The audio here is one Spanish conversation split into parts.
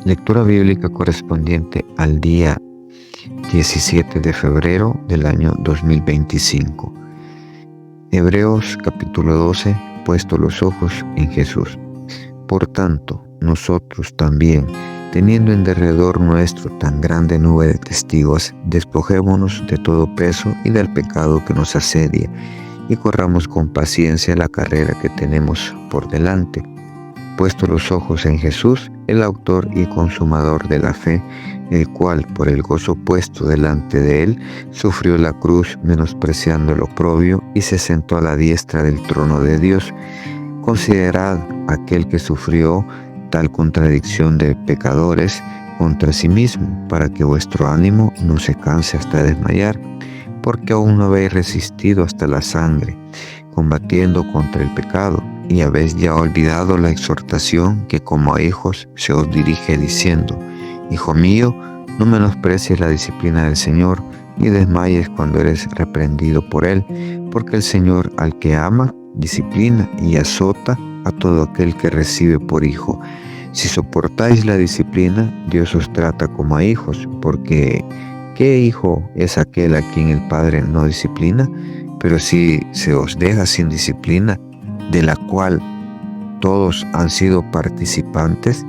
Lectura bíblica correspondiente al día 17 de febrero del año 2025. Hebreos capítulo 12, puesto los ojos en Jesús. Por tanto, nosotros también, teniendo en derredor nuestro tan grande nube de testigos, despojémonos de todo peso y del pecado que nos asedia, y corramos con paciencia la carrera que tenemos por delante. Puesto los ojos en Jesús, el autor y consumador de la fe, el cual, por el gozo puesto delante de él, sufrió la cruz, menospreciando el oprobio, y se sentó a la diestra del trono de Dios. Considerad aquel que sufrió tal contradicción de pecadores contra sí mismo, para que vuestro ánimo no se canse hasta desmayar, porque aún no habéis resistido hasta la sangre, combatiendo contra el pecado, y habéis ya olvidado la exhortación que como a hijos se os dirige diciendo: Hijo mío, no menosprecies la disciplina del Señor, ni desmayes cuando eres reprendido por Él, porque el Señor al que ama, disciplina y azota a todo aquel que recibe por hijo. Si soportáis la disciplina, Dios os trata como a hijos, porque ¿qué hijo es aquel a quien el Padre no disciplina? Pero si se os deja sin disciplina, de la cual todos han sido participantes,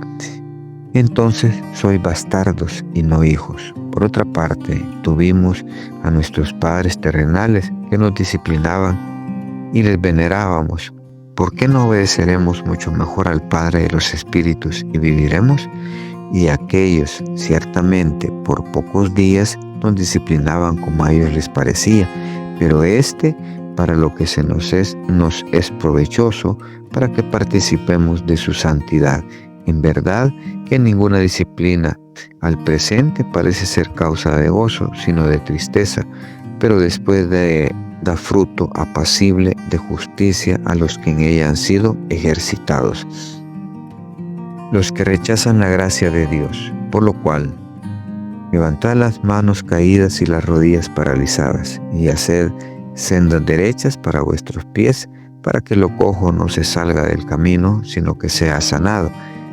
entonces sois bastardos y no hijos. Por otra parte, tuvimos a nuestros padres terrenales que nos disciplinaban y les venerábamos. ¿Por qué no obedeceremos mucho mejor al Padre de los Espíritus y viviremos? Y aquellos, ciertamente, por pocos días nos disciplinaban como a ellos les parecía, pero para lo que nos es provechoso, para que participemos de su santidad. En verdad que ninguna disciplina al presente parece ser causa de gozo, sino de tristeza, pero después da fruto apacible de justicia a los que en ella han sido ejercitados. Los que rechazan la gracia de Dios, por lo cual, levantad las manos caídas y las rodillas paralizadas, y haced sendas derechas para vuestros pies, para que lo cojo no se salga del camino, sino que sea sanado.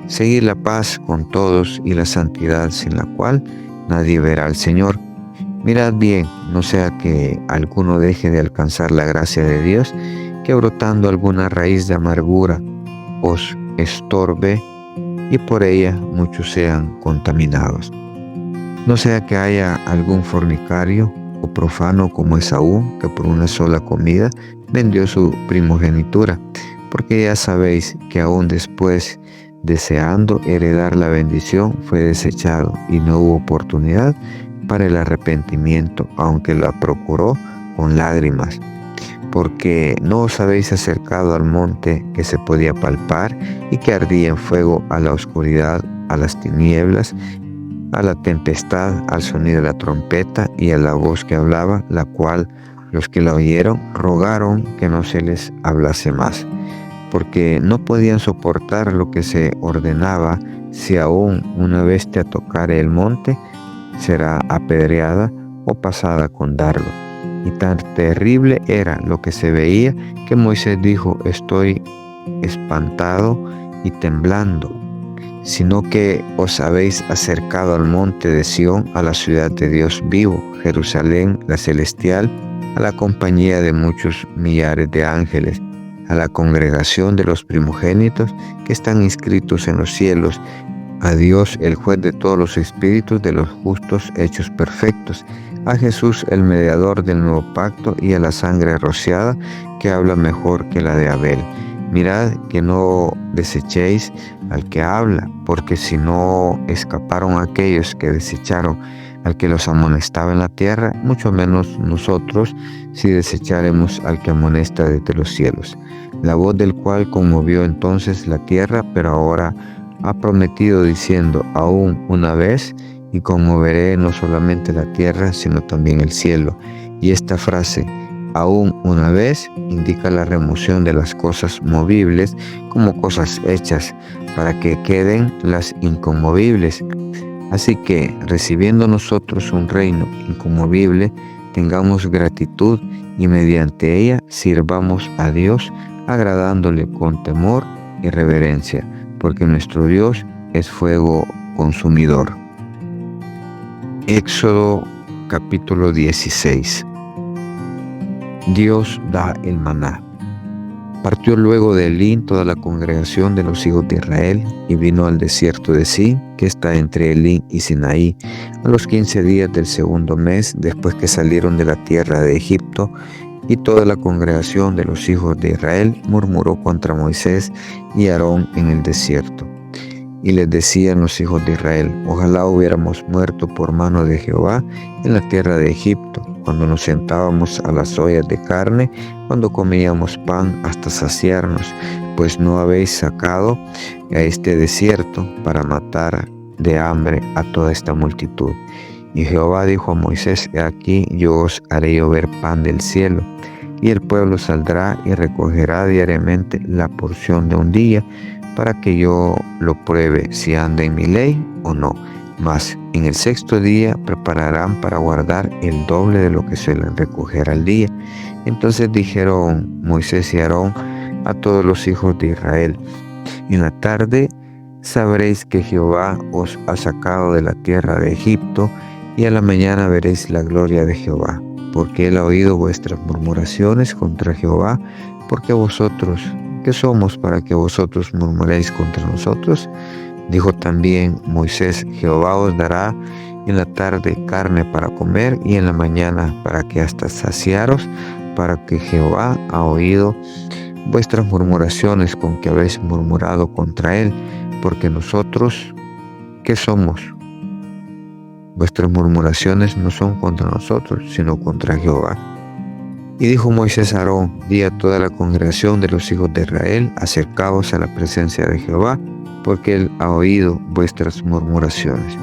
Seguid la paz con todos y la santidad, sin la cual nadie verá al Señor. Mirad bien, no sea que alguno deje de alcanzar la gracia de Dios, que brotando alguna raíz de amargura os estorbe, y por ella muchos sean contaminados. No sea que haya algún fornicario o profano como Esaú, que por una sola comida vendió su primogenitura, porque ya sabéis que aún después, deseando heredar la bendición, fue desechado y no hubo oportunidad para el arrepentimiento, aunque la procuró con lágrimas. Porque no os habéis acercado al monte que se podía palpar y que ardía en fuego, a la oscuridad, a las tinieblas, a la tempestad, al sonido de la trompeta y a la voz que hablaba, la cual los que la oyeron rogaron que no se les hablase más, porque no podían soportar lo que se ordenaba: si aún una bestia tocare el monte, será apedreada o pasada con dardo. Y tan terrible era lo que se veía, que Moisés dijo: estoy espantado y temblando, sino que os habéis acercado al monte de Sión, a la ciudad de Dios vivo, Jerusalén la celestial, a la compañía de muchos millares de ángeles, a la congregación de los primogénitos que están inscritos en los cielos, a Dios el juez de todos los espíritus de los justos hechos perfectos, a Jesús el mediador del nuevo pacto, y a la sangre rociada que habla mejor que la de Abel. Mirad que no desechéis al que habla, porque si no escaparon aquellos que desecharon al que los amonestaba en la tierra, mucho menos nosotros, si desecharemos al que amonesta desde los cielos, la voz del cual conmovió entonces la tierra, pero ahora ha prometido diciendo: aún una vez, y conmoveré no solamente la tierra, sino también el cielo. Y esta frase, aún una vez, indica la remoción de las cosas movibles como cosas hechas, para que queden las inconmovibles. Así que, recibiendo nosotros un reino inconmovible, tengamos gratitud y mediante ella sirvamos a Dios, agradándole con temor y reverencia, porque nuestro Dios es fuego consumidor. Éxodo capítulo 16. Dios da el maná. Partió luego de Elín toda la congregación de los hijos de Israel y vino al desierto de Sin, que está entre Elín y Sinaí, a los 15 días del segundo mes, después que salieron de la tierra de Egipto. Y toda la congregación de los hijos de Israel murmuró contra Moisés y Aarón en el desierto. Y les decían los hijos de Israel: ojalá hubiéramos muerto por mano de Jehová en la tierra de Egipto, cuando nos sentábamos a las ollas de carne, cuando comíamos pan hasta saciarnos, pues no habéis sacado a este desierto para matar de hambre a toda esta multitud. Y Jehová dijo a Moisés: he aquí, yo os haré llover pan del cielo, y el pueblo saldrá y recogerá diariamente la porción de un día, para que yo lo pruebe si anda en mi ley o no. Mas en el sexto día prepararán para guardar el doble de lo que suelen recoger al día. Entonces dijeron Moisés y Aarón a todos los hijos de Israel: en la tarde sabréis que Jehová os ha sacado de la tierra de Egipto, y a la mañana veréis la gloria de Jehová, porque él ha oído vuestras murmuraciones contra Jehová. Porque vosotros, ¿qué somos para que vosotros murmuréis contra nosotros? Dijo también Moisés: Jehová os dará en la tarde carne para comer, y en la mañana para que hasta saciaros, para que Jehová ha oído vuestras murmuraciones con que habéis murmurado contra él. Porque nosotros, ¿qué somos? Vuestras murmuraciones no son contra nosotros, sino contra Jehová. Y dijo Moisés a Aarón: di a toda la congregación de los hijos de Israel: acercaos a la presencia de Jehová, porque él ha oído vuestras murmuraciones.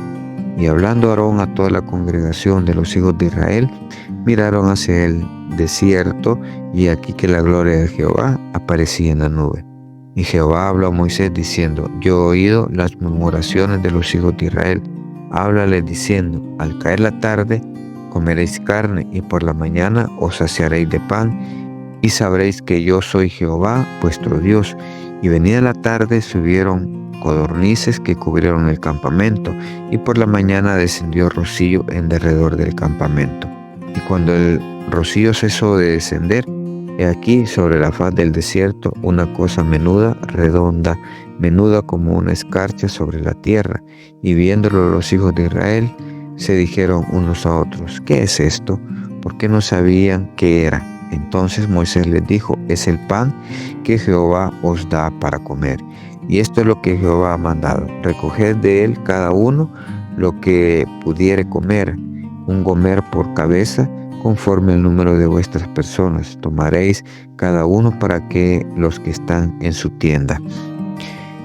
Y hablando Aarón a toda la congregación de los hijos de Israel, miraron hacia el desierto, y aquí que la gloria de Jehová aparecía en la nube. Y Jehová habló a Moisés diciendo: yo he oído las murmuraciones de los hijos de Israel. Háblale diciendo: al caer la tarde comeréis carne, y por la mañana os saciaréis de pan, y sabréis que yo soy Jehová vuestro Dios. Y venida la tarde subieron codornices que cubrieron el campamento, y por la mañana descendió rocío en derredor del campamento. Y cuando el rocío cesó de descender, he aquí sobre la faz del desierto una cosa menuda, redonda, menuda como una escarcha sobre la tierra. Y viéndolo los hijos de Israel, se dijeron unos a otros: ¿qué es esto? Porque no sabían qué era. Entonces Moisés les dijo: es el pan que Jehová os da para comer. Y esto es lo que Jehová ha mandado: recoged de él cada uno lo que pudiere comer, un gomer por cabeza, conforme al número de vuestras personas. Tomaréis cada uno para que los que están en su tienda.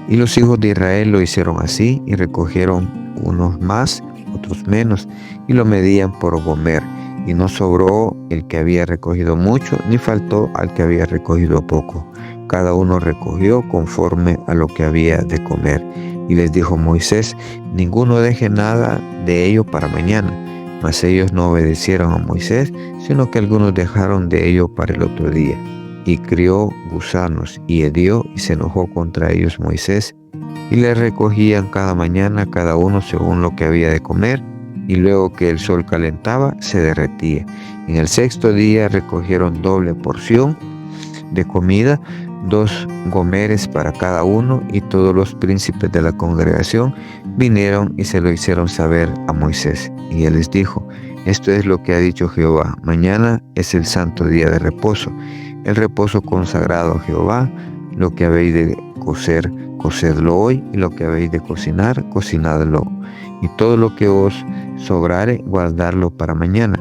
Y los hijos de Israel lo hicieron así, y recogieron unos más, otros menos, y lo medían por gomer. Y no sobró el que había recogido mucho, ni faltó al que había recogido poco. Cada uno recogió conforme a lo que había de comer. Y les dijo Moisés: ninguno deje nada de ello para mañana. Mas ellos no obedecieron a Moisés, sino que algunos dejaron de ello para el otro día. Y crió gusanos, y hedió, y se enojó contra ellos Moisés. Y les recogían cada mañana cada uno según lo que había de comer, y luego que el sol calentaba, se derretía. En el sexto día recogieron doble porción de comida, 2 gomeres para cada uno, y todos los príncipes de la congregación vinieron y se lo hicieron saber a Moisés. Y él les dijo: esto es lo que ha dicho Jehová: mañana es el santo día de reposo, el reposo consagrado a Jehová. Lo que habéis de cocer, cocedlo hoy, y lo que habéis de cocinar, cocinadlo. Y todo lo que os sobrare, guardadlo para mañana.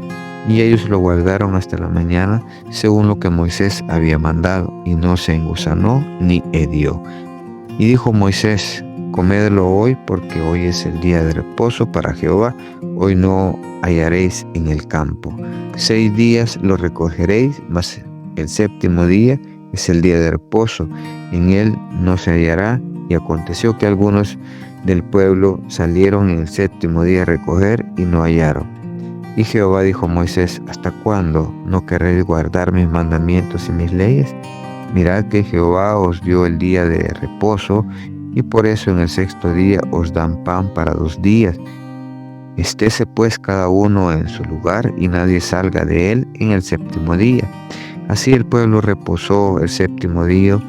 Y ellos lo guardaron hasta la mañana, según lo que Moisés había mandado, y no se engusanó ni hedió. Y dijo Moisés: comedlo hoy, porque hoy es el día de reposo para Jehová. Hoy no hallaréis en el campo. 6 días lo recogeréis, mas el séptimo día es el día de reposo, en él no se hallará. Y aconteció que algunos del pueblo salieron en el séptimo día a recoger, y no hallaron. Y Jehová dijo a Moisés: ¿hasta cuándo no querréis guardar mis mandamientos y mis leyes? Mirad que Jehová os dio el día de reposo, y por eso en el sexto día os dan pan para 2 días. Estése pues cada uno en su lugar, y nadie salga de él en el séptimo día. Así el pueblo reposó el séptimo día,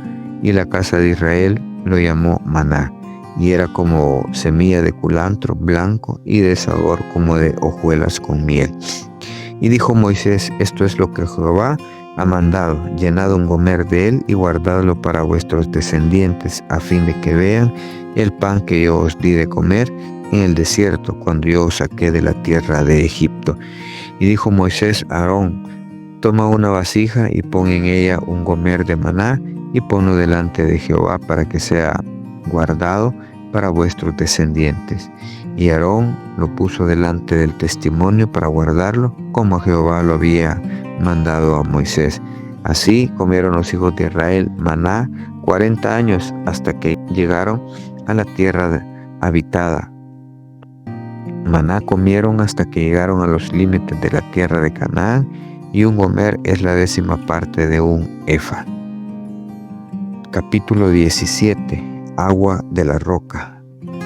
y la casa de Israel lo llamó maná, y era como semilla de culantro blanco, y de sabor como de hojuelas con miel. Y dijo Moisés: esto es lo que Jehová ha mandado: llenad un gomer de él y guardadlo para vuestros descendientes, a fin de que vean el pan que yo os di de comer en el desierto, cuando yo os saqué de la tierra de Egipto. Y dijo Moisés a Aarón: toma una vasija y pon en ella un gomer de maná, y ponlo delante de Jehová para que sea guardado para vuestros descendientes. Y Aarón lo puso delante del testimonio para guardarlo, como Jehová lo había mandado a Moisés. Así comieron los hijos de Israel maná 40 años, hasta que llegaron a la tierra habitada. Maná comieron hasta que llegaron a los límites de la tierra de Canaán, y un gomer es la 10ª parte de un efa. Capítulo 17. Agua de la roca.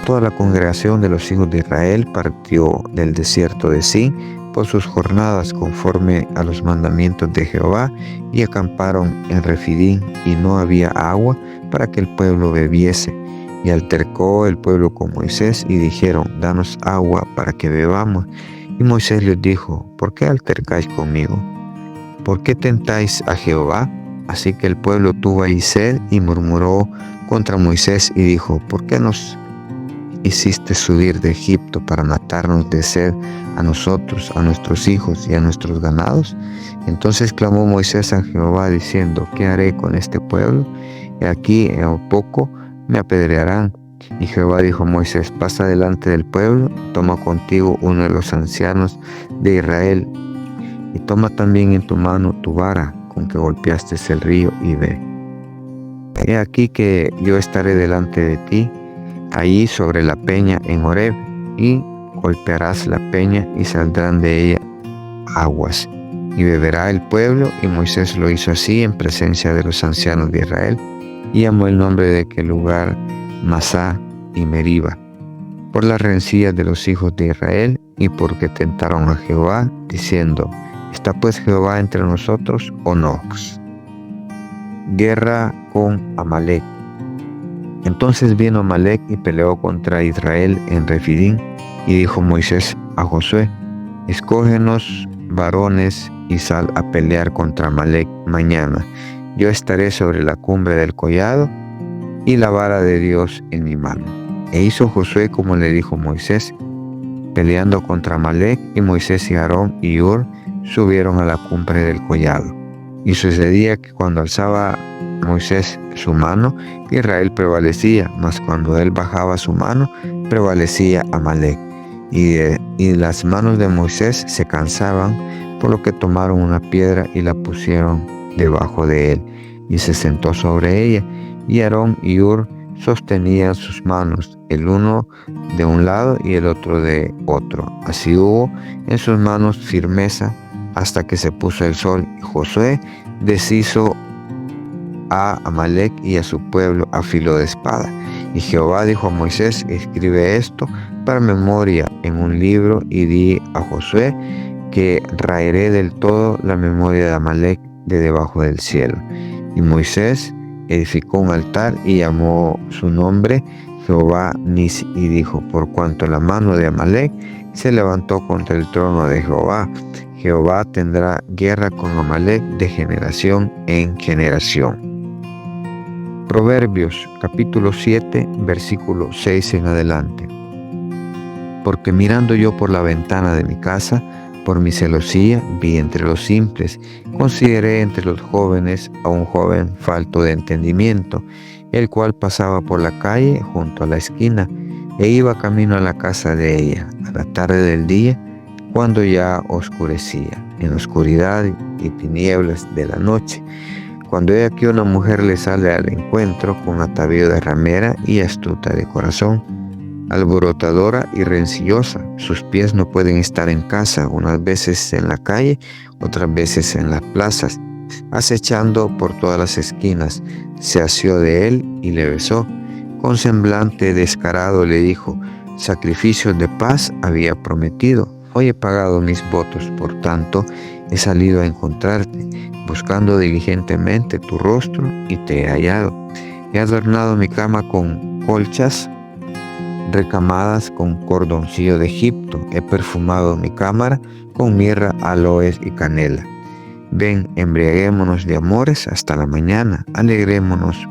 Toda la congregación de los hijos de Israel partió del desierto de Sin por sus jornadas, conforme a los mandamientos de Jehová, y acamparon en Refidín, y no había agua para que el pueblo bebiese. Y altercó el pueblo con Moisés, y dijeron: danos agua para que bebamos. Y Moisés les dijo: ¿por qué altercáis conmigo? ¿Por qué tentáis a Jehová? Así que el pueblo tuvo ahí sed, y murmuró contra Moisés, y dijo: ¿por qué nos hiciste subir de Egipto para matarnos de sed a nosotros, a nuestros hijos y a nuestros ganados? Entonces clamó Moisés a Jehová diciendo: ¿qué haré con este pueblo? He aquí, en poco me apedrearán. Y Jehová dijo a Moisés: pasa delante del pueblo, toma contigo uno de los ancianos de Israel, y toma también en tu mano tu vara con que golpeaste el río, y ve. He aquí que yo estaré delante de ti, allí sobre la peña en Horeb, y golpearás la peña, y saldrán de ella aguas, y beberá el pueblo. Y Moisés lo hizo así en presencia de los ancianos de Israel, y llamó el nombre de aquel lugar Masá y Meriba, por las rencillas de los hijos de Israel, y porque tentaron a Jehová, diciendo: ¿está pues Jehová entre nosotros o no? Guerra con Amalec. Entonces vino Amalec y peleó contra Israel en Refidín, y dijo Moisés a Josué: escógenos varones y sal a pelear contra Amalec mañana. Yo estaré sobre la cumbre del collado, y la vara de Dios en mi mano. E hizo Josué como le dijo Moisés, peleando contra Amalec, y Moisés y Aarón y Hur subieron a la cumbre del collado. Y sucedía que cuando alzaba Moisés su mano, Israel prevalecía, mas cuando él bajaba su mano, prevalecía Amalec. Y las manos de Moisés se cansaban, por lo que tomaron una piedra y la pusieron debajo de él, y se sentó sobre ella. Y Aarón y Hur sostenían sus manos, el uno de un lado y el otro de otro. Así hubo en sus manos firmeza hasta que se puso el sol. Y Josué deshizo a Amalec y a su pueblo a filo de espada. Y Jehová dijo a Moisés: escribe esto para memoria en un libro, y di a Josué que raeré del todo la memoria de Amalec de debajo del cielo. Y Moisés edificó un altar y llamó su nombre Jehová Nisi, y dijo: por cuanto la mano de Amalec se levantó contra el trono de Jehová, Jehová tendrá guerra con Amalec de generación en generación. Proverbios capítulo 7, versículo 6 en adelante. Porque mirando yo por la ventana de mi casa, por mi celosía, vi entre los simples, consideré entre los jóvenes a un joven falto de entendimiento, el cual pasaba por la calle junto a la esquina, e iba camino a la casa de ella, a la tarde del día, cuando ya oscurecía, en la oscuridad y tinieblas de la noche. Cuando he aquí una mujer le sale al encuentro con atavío de ramera y astuta de corazón, alborotadora y rencillosa. Sus pies no pueden estar en casa, unas veces en la calle, otras veces en las plazas. Acechando por todas las esquinas, se asió de él y le besó. Con semblante descarado le dijo: sacrificios de paz había prometido. Hoy he pagado mis votos, por tanto he salido a encontrarte, buscando diligentemente tu rostro, y te he hallado. He adornado mi cama con colchas recamadas con cordoncillo de Egipto. He perfumado mi cámara con mirra, aloes y canela. Ven, embriaguémonos de amores hasta la mañana, alegrémonos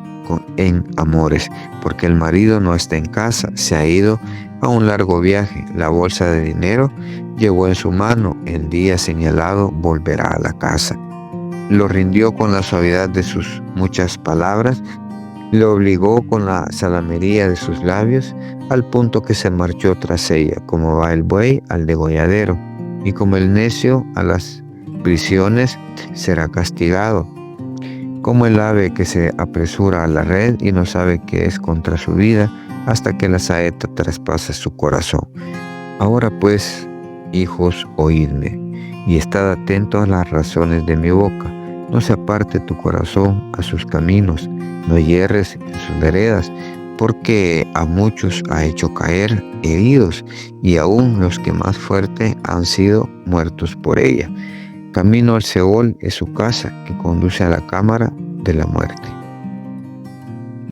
en amores, porque el marido no está en casa, se ha ido a un largo viaje. La bolsa de dinero llevó en su mano, el día señalado volverá a la casa. Lo rindió con la suavidad de sus muchas palabras, le obligó con la salamería de sus labios, al punto que se marchó tras ella, como va el buey al degolladero, y como el necio a las prisiones será castigado. Como el ave que se apresura a la red y no sabe que es contra su vida, hasta que la saeta traspasa su corazón. Ahora pues, hijos, oídme, y estad atentos a las razones de mi boca. No se aparte tu corazón a sus caminos, no hierres en sus veredas, porque a muchos ha hecho caer heridos, y aún los que más fuertes han sido muertos por ella. Camino al Seol es su casa, que conduce a la cámara de la muerte.